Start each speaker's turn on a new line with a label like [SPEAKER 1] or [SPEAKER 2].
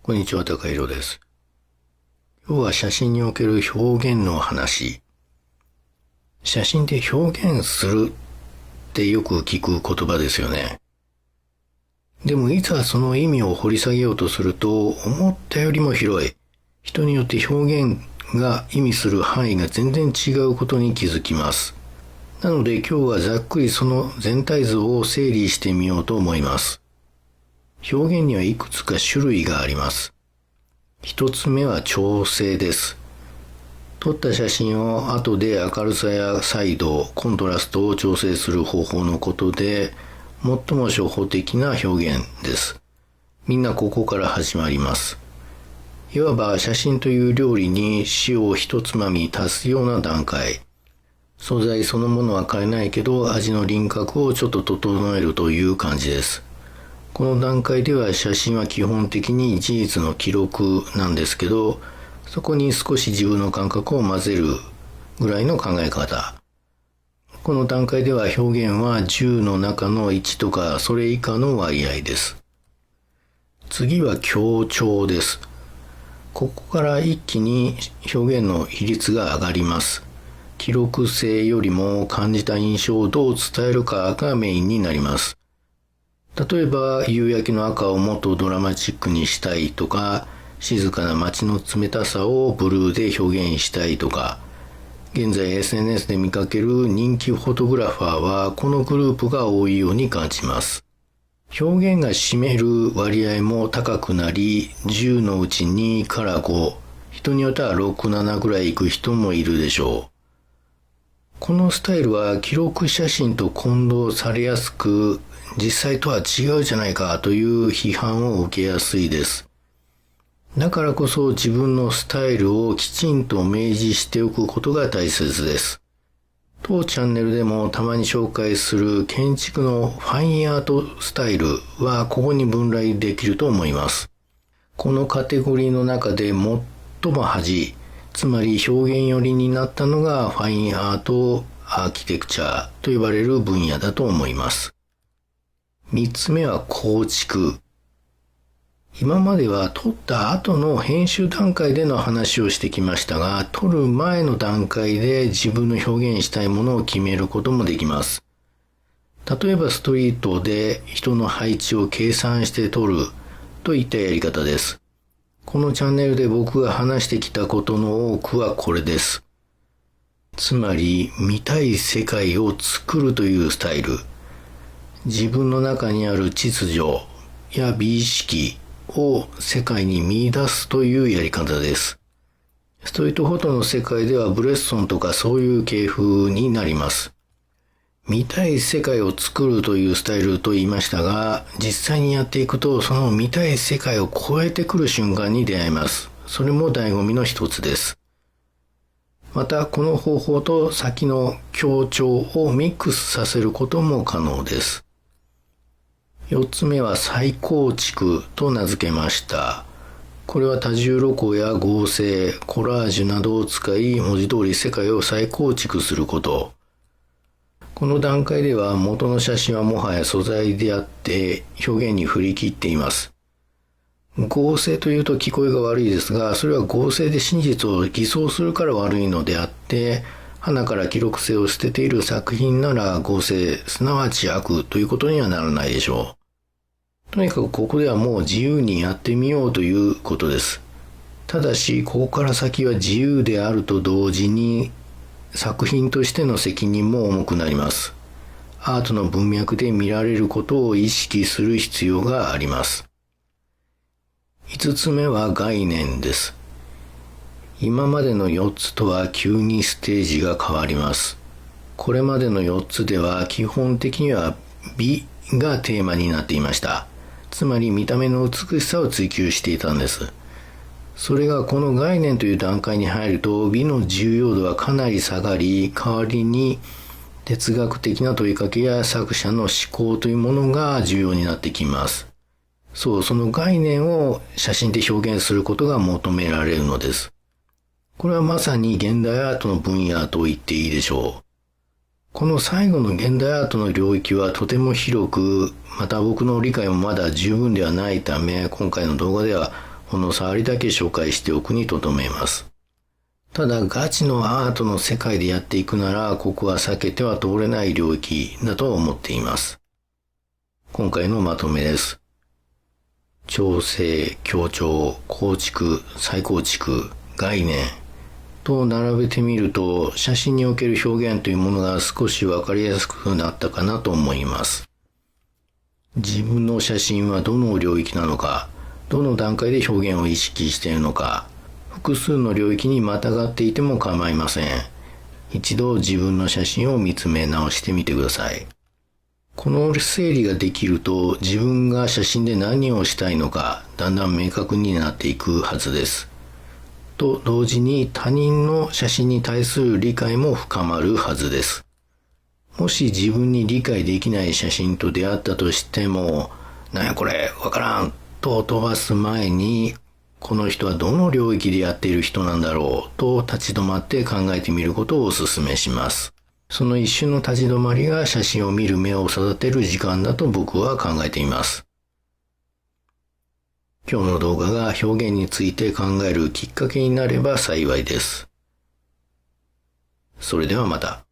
[SPEAKER 1] こんにちは、高弘です。今日は写真における表現の話。写真で表現するってよく聞く言葉ですよね。でもいざその意味を掘り下げようとすると、思ったよりも広い。人によって表現が意味する範囲が全然違うことに気づきます。なので今日はざっくりその全体像を整理してみようと思います。表現にはいくつか種類があります。一つ目は調整です。撮った写真を後で明るさや彩度、コントラストを調整する方法のことで、最も初歩的な表現です。みんなここから始まります。いわば写真という料理に塩を一つまみ足すような段階。素材そのものは変えないけど、味の輪郭をちょっと整えるという感じです。この段階では写真は基本的に事実の記録なんですけど、そこに少し自分の感覚を混ぜるぐらいの考え方。この段階では表現は10の中の1とかそれ以下の割合です。次は強調です。ここから一気に表現の比率が上がります。記録性よりも感じた印象をどう伝えるかがメインになります。例えば夕焼けの赤をもっとドラマチックにしたいとか、静かな街の冷たさをブルーで表現したいとか、現在 SNS で見かける人気フォトグラファーはこのグループが多いように感じます。表現が占める割合も高くなり、10のうち2から5、人によっては6、7ぐらいいく人もいるでしょう。このスタイルは記録写真と混同されやすく、実際とは違うじゃないかという批判を受けやすいです。だからこそ自分のスタイルをきちんと明示しておくことが大切です。当チャンネルでもたまに紹介する建築のファインアートスタイルはここに分類できると思います。このカテゴリーの中で最も端、つまり表現寄りになったのがファインアートアーキテクチャと呼ばれる分野だと思います。三つ目は構築。今までは撮った後の編集段階での話をしてきましたが、撮る前の段階で自分の表現したいものを決めることもできます。例えばストリートで人の配置を計算して撮るといったやり方です。このチャンネルで僕が話してきたことの多くはこれです。つまり見たい世界を作るというスタイル。自分の中にある秩序や美意識を世界に見出すというやり方です。ストリートフォトの世界ではブレッソンとかそういう系風になります。見たい世界を作るというスタイルと言いましたが、実際にやっていくとその見たい世界を超えてくる瞬間に出会えます。それも醍醐味の一つです。またこの方法と先の強調をミックスさせることも可能です。四つ目は再構築と名付けました。これは多重露光や合成、コラージュなどを使い、文字通り世界を再構築すること。この段階では元の写真はもはや素材であって表現に振り切っています。合成というと聞こえが悪いですが、それは合成で真実を偽装するから悪いのであって、花から記録性を捨てている作品なら合成、すなわち悪ということにはならないでしょう。とにかくここではもう自由にやってみようということです。ただし、ここから先は自由であると同時に、作品としての責任も重くなります。アートの文脈で見られることを意識する必要があります。五つ目は概念です。今までの4つとは急にステージが変わります。これまでの4つでは基本的には美がテーマになっていました。つまり見た目の美しさを追求していたんです。それがこの概念という段階に入ると美の重要度はかなり下がり、代わりに哲学的な問いかけや作者の思考というものが重要になってきます。その概念を写真で表現することが求められるのです。これはまさに現代アートの分野と言っていいでしょう。この最後の現代アートの領域はとても広く、また僕の理解もまだ十分ではないため、今回の動画ではほんの触りだけ紹介しておくにとどめます。ただガチのアートの世界でやっていくなら、ここは避けては通れない領域だと思っています。今回のまとめです。調整、強調、構築、再構築、概念と並べてみると、写真における表現というものが少しわかりやすくなったかなと思います。自分の写真はどの領域なのか、どの段階で表現を意識しているのか、複数の領域にまたがっていても構いません。一度自分の写真を見つめ直してみてください。この整理ができると、自分が写真で何をしたいのか、だんだん明確になっていくはずです。と同時に他人の写真に対する理解も深まるはずです。もし自分に理解できない写真と出会ったとしても、なんやこれ、わからんと飛ばす前に、この人はどの領域でやっている人なんだろうと立ち止まって考えてみることをお勧めします。その一瞬の立ち止まりが写真を見る目を育てる時間だと僕は考えています。今日の動画が表現について考えるきっかけになれば幸いです。それではまた。